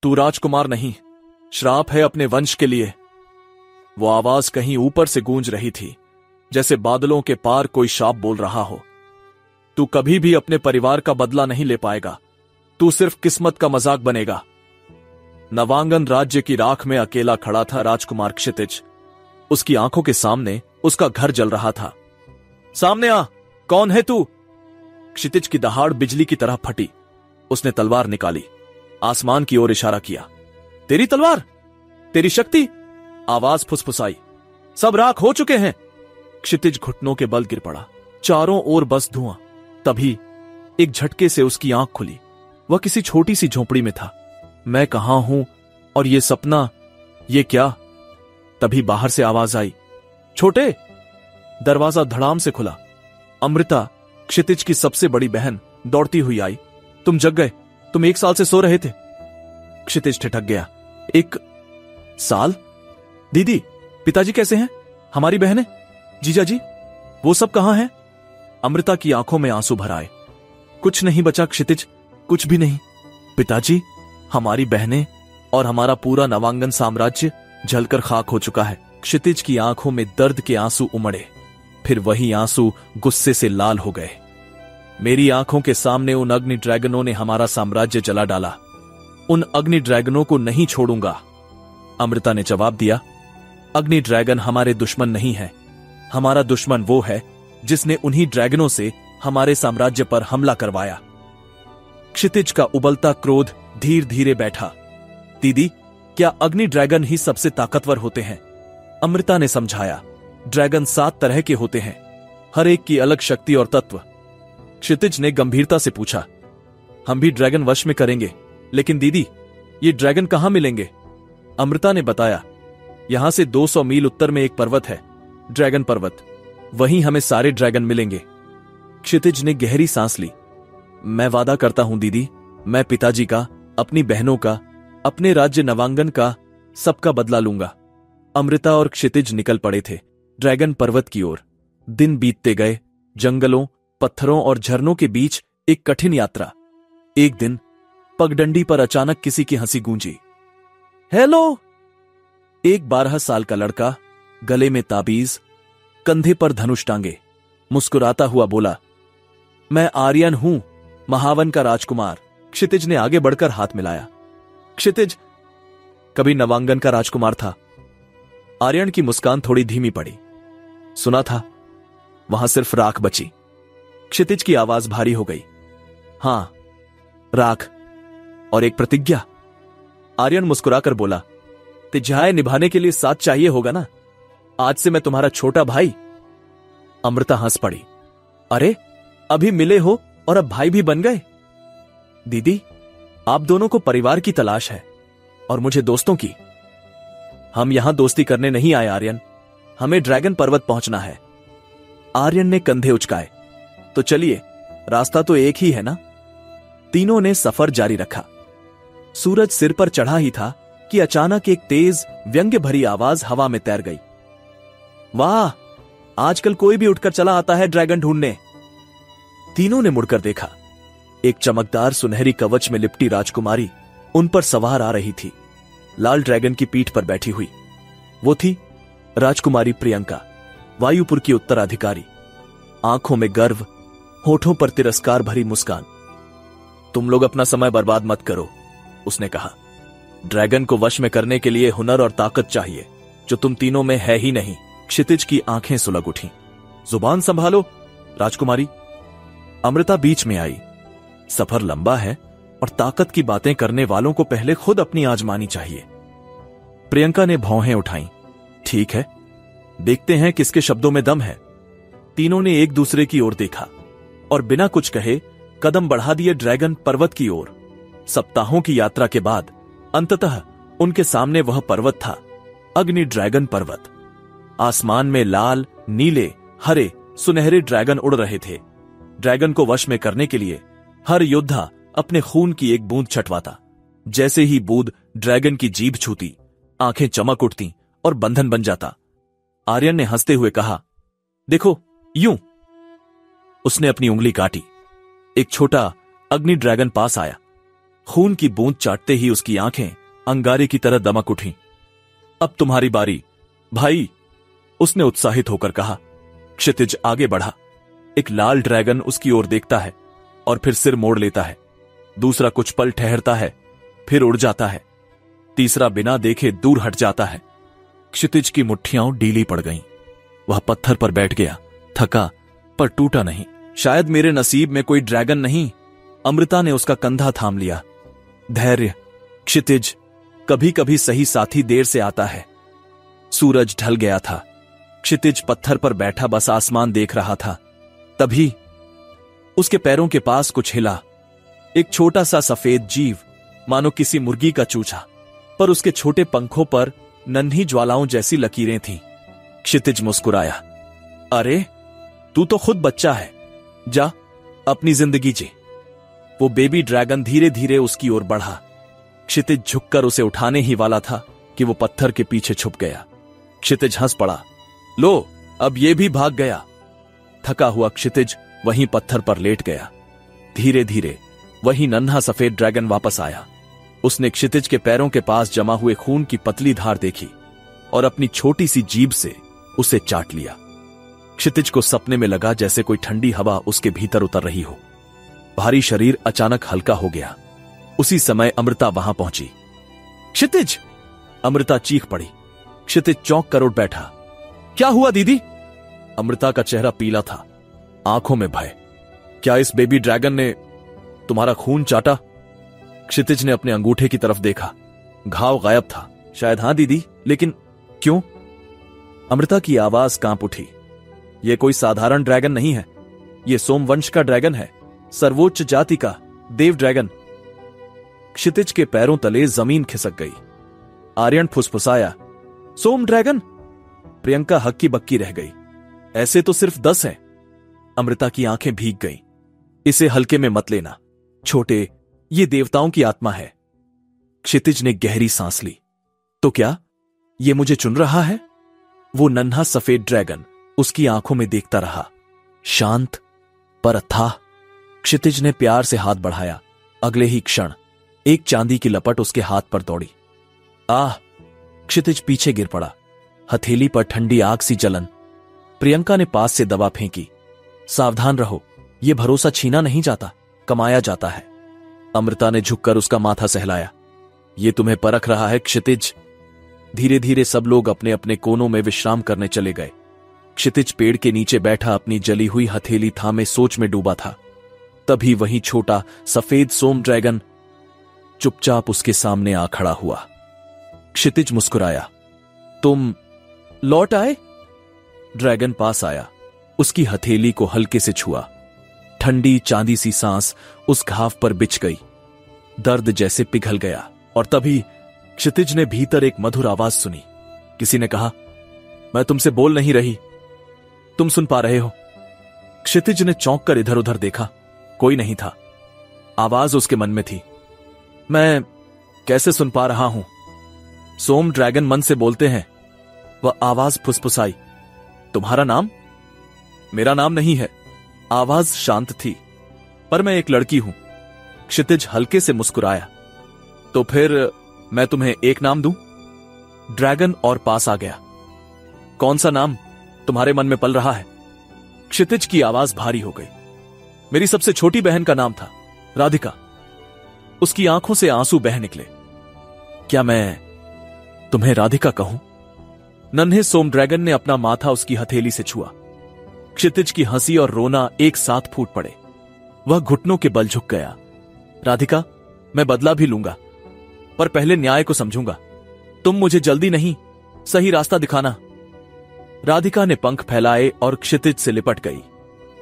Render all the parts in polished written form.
तू राजकुमार नहीं, श्राप है अपने वंश के लिए। वो आवाज कहीं ऊपर से गूंज रही थी, जैसे बादलों के पार कोई शाप बोल रहा हो। तू कभी भी अपने परिवार का बदला नहीं ले पाएगा, तू सिर्फ किस्मत का मजाक बनेगा। नवांगन राज्य की राख में अकेला खड़ा था राजकुमार क्षितिज। उसकी आंखों के सामने उसका घर जल रहा था। सामने आ, कौन है तू? क्षितिज की दहाड़ बिजली की तरह फटी। उसने तलवार निकाली, आसमान की ओर इशारा किया। तेरी तलवार, तेरी शक्ति? आवाज फुसफुसाई। सब राख हो चुके हैं। क्षितिज घुटनों के बल गिर पड़ा। चारों ओर बस धुआं। तभी एक झटके से उसकी आंख खुली। वह किसी छोटी सी झोपड़ी में था। मैं कहां हूं और ये सपना, ये क्या? तभी बाहर से आवाज आई, छोटे। दरवाजा धड़ाम से खुला। अमृता, क्षितिज की सबसे बड़ी बहन, दौड़ती हुई आई। तुम जग गए, तुम 1 साल से सो रहे थे। क्षितिज ठिठक गया। 1 साल? दीदी, पिताजी कैसे हैं? हमारी बहनें, जीजाजी, वो सब कहां हैं? अमृता की आंखों में आंसू भर आए। कुछ नहीं बचा क्षितिज, कुछ भी नहीं। पिताजी, हमारी बहनें और हमारा पूरा नवांगन साम्राज्य जलकर खाक हो चुका है। क्षितिज की आंखों में दर्द के आंसू उमड़े, फिर वही आंसू गुस्से से लाल हो गए। मेरी आंखों के सामने उन अग्नि ड्रैगनों ने हमारा साम्राज्य जला डाला। उन अग्नि ड्रैगनों को नहीं छोड़ूंगा। अमृता ने जवाब दिया, अग्नि ड्रैगन हमारे दुश्मन नहीं है। हमारा दुश्मन वो है जिसने उन्हीं ड्रैगनों से हमारे साम्राज्य पर हमला करवाया। क्षितिज का उबलता क्रोध धीरे धीरे बैठा। दीदी, क्या अग्नि ड्रैगन ही सबसे ताकतवर होते हैं? अमृता ने समझाया, ड्रैगन 7 तरह के होते हैं, हर एक की अलग शक्ति और तत्व। क्षितिज ने गंभीरता से पूछा, हम भी ड्रैगन वश में करेंगे, लेकिन दीदी, ये ड्रैगन कहां मिलेंगे? अमृता ने बताया, यहां से 200 मील उत्तर में एक पर्वत है, ड्रैगन पर्वत। वहीं हमें सारे ड्रैगन मिलेंगे। क्षितिज ने गहरी सांस ली। मैं वादा करता हूं दीदी, मैं पिताजी का, अपनी बहनों का, अपने राज्य नवांगन का, सबका बदला लूंगा। अमृता और क्षितिज निकल पड़े थे ड्रैगन पर्वत की ओर। दिन बीतते गए, जंगलों, पत्थरों और झरनों के बीच एक कठिन यात्रा। एक दिन पगडंडी पर अचानक किसी की हंसी गूंजी। हेलो! एक 12 साल का लड़का, गले में ताबीज, कंधे पर धनुष टांगे, मुस्कुराता हुआ बोला, मैं आर्यन हूं, महावन का राजकुमार। क्षितिज ने आगे बढ़कर हाथ मिलाया। क्षितिज कभी नवांगन का राजकुमार था। आर्यन की मुस्कान थोड़ी धीमी पड़ी। सुना था, वहां सिर्फ राख बची। क्षितिज की आवाज भारी हो गई। हां, राख और एक प्रतिज्ञा। आर्यन मुस्कुराकर बोला, तिजाए निभाने के लिए साथ चाहिए होगा ना? आज से मैं तुम्हारा छोटा भाई। अमृता हंस पड़ी। अरे, अभी मिले हो और अब भाई भी बन गए? दीदी, आप दोनों को परिवार की तलाश है और मुझे दोस्तों की। हम यहां दोस्ती करने नहीं आए आर्यन, हमें ड्रैगन पर्वत पहुंचना है। आर्यन ने कंधे उचकाए। तो चलिए, रास्ता तो एक ही है ना? तीनों ने सफर जारी रखा। सूरज सिर पर चढ़ा ही था कि अचानक एक तेज व्यंग्य भरी आवाज हवा में तैर गई। वाह, आजकल कोई भी उठकर चला आता है ड्रैगन ढूंढने। तीनों ने मुड़कर देखा। एक चमकदार सुनहरी कवच में लिपटी राजकुमारी उन पर सवार आ रही थी, लाल ड्रैगन की पीठ पर बैठी हुई। वो थी राजकुमारी प्रियंका, वायुपुर की उत्तराधिकारी। आंखों में गर्व, होठों पर तिरस्कार भरी मुस्कान। तुम लोग अपना समय बर्बाद मत करो, उसने कहा। ड्रैगन को वश में करने के लिए हुनर और ताकत चाहिए, जो तुम तीनों में है ही नहीं। क्षितिज की आंखें सुलग उठी। जुबान संभालो राजकुमारी। अमृता बीच में आई। सफर लंबा है और ताकत की बातें करने वालों को पहले खुद अपनी आजमानी चाहिए। प्रियंका ने भौहें उठाई। ठीक है, देखते हैं किसके शब्दों में दम है। तीनों ने एक दूसरे की ओर देखा और बिना कुछ कहे कदम बढ़ा दिए ड्रैगन पर्वत की ओर। सप्ताहों की यात्रा के बाद अंततः उनके सामने वह पर्वत था, अग्नि ड्रैगन पर्वत। आसमान में लाल, नीले, हरे, सुनहरे ड्रैगन उड़ रहे थे। ड्रैगन को वश में करने के लिए हर योद्धा अपने खून की एक बूंद छटवाता। जैसे ही बूंद ड्रैगन की जीभ छूती, आंखें चमक उठती और बंधन बन जाता। आर्यन ने हंसते हुए कहा, देखो, यूं। उसने अपनी उंगली काटी। एक छोटा अग्नि ड्रैगन पास आया। खून की बूंद चाटते ही उसकी आंखें अंगारे की तरह दमक उठीं। अब तुम्हारी बारी भाई, उसने उत्साहित होकर कहा। क्षितिज आगे बढ़ा। एक लाल ड्रैगन उसकी ओर देखता है और फिर सिर मोड़ लेता है। दूसरा कुछ पल ठहरता है, फिर उड़ जाता है। तीसरा बिना देखे दूर हट जाता है। क्षितिज की मुट्ठियां ढीली पड़ गईं। वह पत्थर पर बैठ गया, थका पर टूटा नहीं। शायद मेरे नसीब में कोई ड्रैगन नहीं। अमृता ने उसका कंधा थाम लिया। धैर्य क्षितिज, कभी कभी सही साथी देर से आता है। सूरज ढल गया था। क्षितिज पत्थर पर बैठा बस आसमान देख रहा था। तभी उसके पैरों के पास कुछ हिला। एक छोटा सा सफेद जीव, मानो किसी मुर्गी का चूचा, पर उसके छोटे पंखों पर नन्ही ज्वालाओं जैसी लकीरें थीं। क्षितिज मुस्कुराया। अरे, तू तो खुद बच्चा है, जा अपनी जिंदगी जी। वो बेबी ड्रैगन धीरे धीरे उसकी ओर बढ़ा। क्षितिज झुककर उसे उठाने ही वाला था कि वो पत्थर के पीछे छुप गया। क्षितिज हंस पड़ा। लो, अब ये भी भाग गया। थका हुआ क्षितिज वहीं पत्थर पर लेट गया। धीरे धीरे वही नन्हा सफेद ड्रैगन वापस आया। उसने क्षितिज के पैरों के पास जमा हुए खून की पतली धार देखी और अपनी छोटी सी जीभ से उसे चाट लिया। क्षितिज को सपने में लगा जैसे कोई ठंडी हवा उसके भीतर उतर रही हो। भारी शरीर अचानक हल्का हो गया। उसी समय अमृता वहां पहुंची। क्षितिज! अमृता चीख पड़ी। क्षितिज चौंक कर उठ बैठा। क्या हुआ दीदी? अमृता का चेहरा पीला था, आंखों में भय। क्या इस बेबी ड्रैगन ने तुम्हारा खून चाटा? क्षितिज ने अपने अंगूठे की तरफ देखा। घाव गायब था। शायद हां दीदी, लेकिन क्यों? अमृता की आवाज कांप उठी। यह कोई साधारण ड्रैगन नहीं है। यह सोमवंश का ड्रैगन है, सर्वोच्च जाति का देव ड्रैगन। क्षितिज के पैरों तले जमीन खिसक गई। आर्यन फुसफुसाया। सोम ड्रैगन? प्रियंका हक्की बक्की रह गई। ऐसे तो सिर्फ 10 हैं। अमृता की आंखें भीग गईं। इसे हल्के में मत लेना छोटे, ये देवताओं की आत्मा है। क्षितिज ने गहरी सांस ली। तो क्या ये मुझे चुन रहा है? वो नन्हा सफेद ड्रैगन उसकी आंखों में देखता रहा, शांत पर अथाह। क्षितिज ने प्यार से हाथ बढ़ाया। अगले ही क्षण एक चांदी की लपट उसके हाथ पर दौड़ी। आह! क्षितिज पीछे गिर पड़ा। हथेली पर ठंडी आग सी जलन। प्रियंका ने पास से दवा फेंकी। सावधान रहो, यह भरोसा छीना नहीं जाता, कमाया जाता है। अमृता ने झुककर उसका माथा सहलाया। यह तुम्हें परख रहा है क्षितिज। धीरे धीरे सब लोग अपने अपने कोनों में विश्राम करने चले गए। क्षितिज पेड़ के नीचे बैठा अपनी जली हुई हथेली थामे सोच में डूबा था। तभी वहीं छोटा सफेद सोम ड्रैगन चुपचाप उसके सामने आ खड़ा हुआ। क्षितिज मुस्कुराया। तुम लौट आए? ड्रैगन पास आया, उसकी हथेली को हल्के से छुआ। ठंडी चांदी सी सांस उस घाव पर बिछ गई। दर्द जैसे पिघल गया। और तभी क्षितिज ने भीतर एक मधुर आवाज सुनी। किसी ने कहा, मैं तुमसे बोल नहीं रही, तुम सुन पा रहे हो? क्षितिज ने चौंक कर इधर उधर देखा। कोई नहीं था। आवाज उसके मन में थी। मैं कैसे सुन पा रहा हूं? सोम ड्रैगन मन से बोलते हैं। वह आवाज फुसफुसाई। तुम्हारा नाम? मेरा नाम नहीं है। आवाज शांत थी। पर मैं एक लड़की हूं। क्षितिज हल्के से मुस्कुराया। तो फिर मैं तुम्हें एक नाम दूं? ड्रैगन और पास आ गया। कौन सा नाम तुम्हारे मन में पल रहा है? क्षितिज की आवाज भारी हो गई। मेरी सबसे छोटी बहन का नाम था राधिका। उसकी आंखों से आंसू बह निकले। क्या मैं तुम्हें राधिका कहूं? नन्हे सोम ड्रैगन ने अपना माथा उसकी हथेली से छुआ। क्षितिज की हंसी और रोना एक साथ फूट पड़े। वह घुटनों के बल झुक गया। राधिका, मैं बदला भी लूंगा, पर पहले न्याय को समझूंगा। तुम मुझे जल्दी नहीं, सही रास्ता दिखाना। राधिका ने पंख फैलाए और क्षितिज से लिपट गई।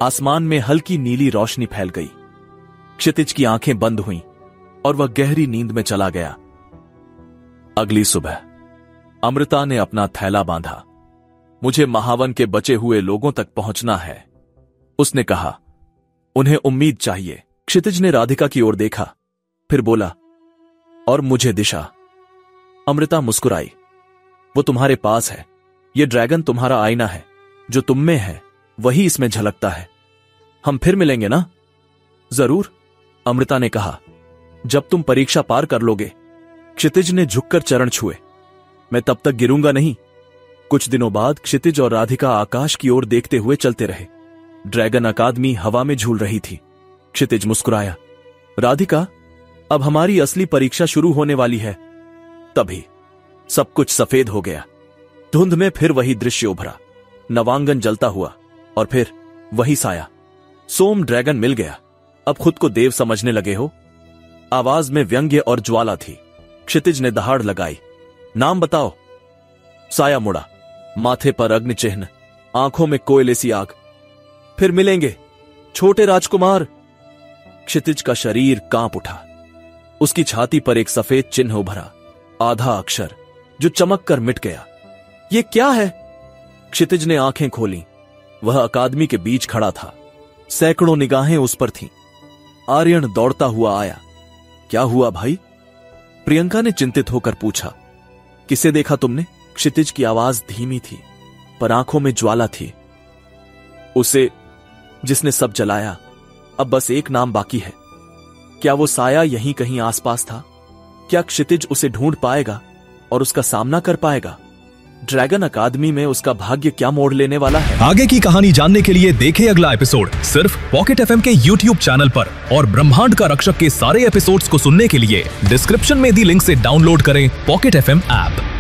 आसमान में हल्की नीली रोशनी फैल गई। क्षितिज की आंखें बंद हुईं और वह गहरी नींद में चला गया। अगली सुबह अमृता ने अपना थैला बांधा। मुझे महावन के बचे हुए लोगों तक पहुंचना है, उसने कहा। उन्हें उम्मीद चाहिए। क्षितिज ने राधिका की ओर देखा, फिर बोला, और मुझे दिशा। अमृता मुस्कुराई। वो तुम्हारे पास है। ये ड्रैगन तुम्हारा आईना है। जो तुम में है वही इसमें झलकता है। हम फिर मिलेंगे ना? जरूर, अमृता ने कहा। जब तुम परीक्षा पार कर लोगे। क्षितिज ने झुककर चरण छुए। मैं तब तक गिरूंगा नहीं। कुछ दिनों बाद क्षितिज और राधिका आकाश की ओर देखते हुए चलते रहे। ड्रैगन अकादमी हवा में झूल रही थी। क्षितिज मुस्कुराया। राधिका, अब हमारी असली परीक्षा शुरू होने वाली है। तभी सब कुछ सफेद हो गया। धुंध में फिर वही दृश्य उभरा, नवांगन जलता हुआ और फिर वही साया। सोम, ड्रैगन मिल गया। अब खुद को देव समझने लगे हो? आवाज में व्यंग्य और ज्वाला थी। क्षितिज ने दहाड़ लगाई। नाम बताओ। साया मुड़ा, माथे पर अग्नि चिन्ह, आंखों में कोयले सी आग। फिर मिलेंगे छोटे राजकुमार। क्षितिज का शरीर कांप उठा। उसकी छाती पर एक सफेद चिन्ह उभरा, आधा अक्षर जो चमक कर मिट गया। ये क्या है? क्षितिज ने आंखें खोली। वह अकादमी के बीच खड़ा था। सैकड़ों निगाहें उस पर थीं। आर्यन दौड़ता हुआ आया। क्या हुआ भाई? प्रियंका ने चिंतित होकर पूछा। किसे देखा तुमने? क्षितिज की आवाज धीमी थी पर आंखों में ज्वाला थी। उसे, जिसने सब जलाया। अब बस एक नाम बाकी है। क्या वो साया यहीं कहीं आसपास था? क्या क्षितिज उसे ढूंढ पाएगा और उसका सामना कर पाएगा? ड्रैगन अकादमी में उसका भाग्य क्या मोड़ लेने वाला है? आगे की कहानी जानने के लिए देखें अगला एपिसोड सिर्फ पॉकेट एफएम के YouTube चैनल पर। और ब्रह्मांड का रक्षक के सारे एपिसोड्स को सुनने के लिए डिस्क्रिप्शन में दी लिंक से डाउनलोड करें पॉकेट एफएम ऐप।